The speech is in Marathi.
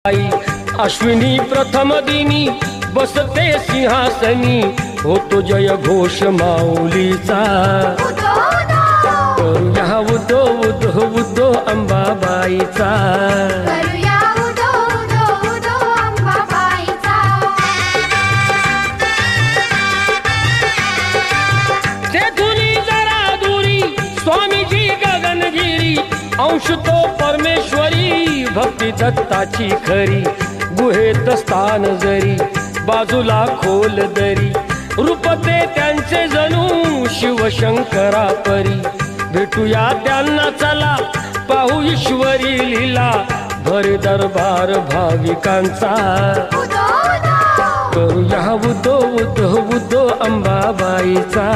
आई अश्विनी प्रथम दिनी बसते सिंहासनी, होतो जय घोष माऊलीचा। करूया उदो उदो उदो अंबाबाईचा, तेथुनी जरा दुरी स्वामीजी गगनगिरी, अंश तो परमेश्वरी भक्ती दत्ताची खरी। गुहेत स्थान जरी बाजूला खोल दरी, रूपते त्यांचे जणू शिवशंकरा परी। भेटूया त्यांना चला पाहू ईश्वरी लीला, भर दरबार भाविकांचा। करूया उदो उदो उदो अंबाबाईचा।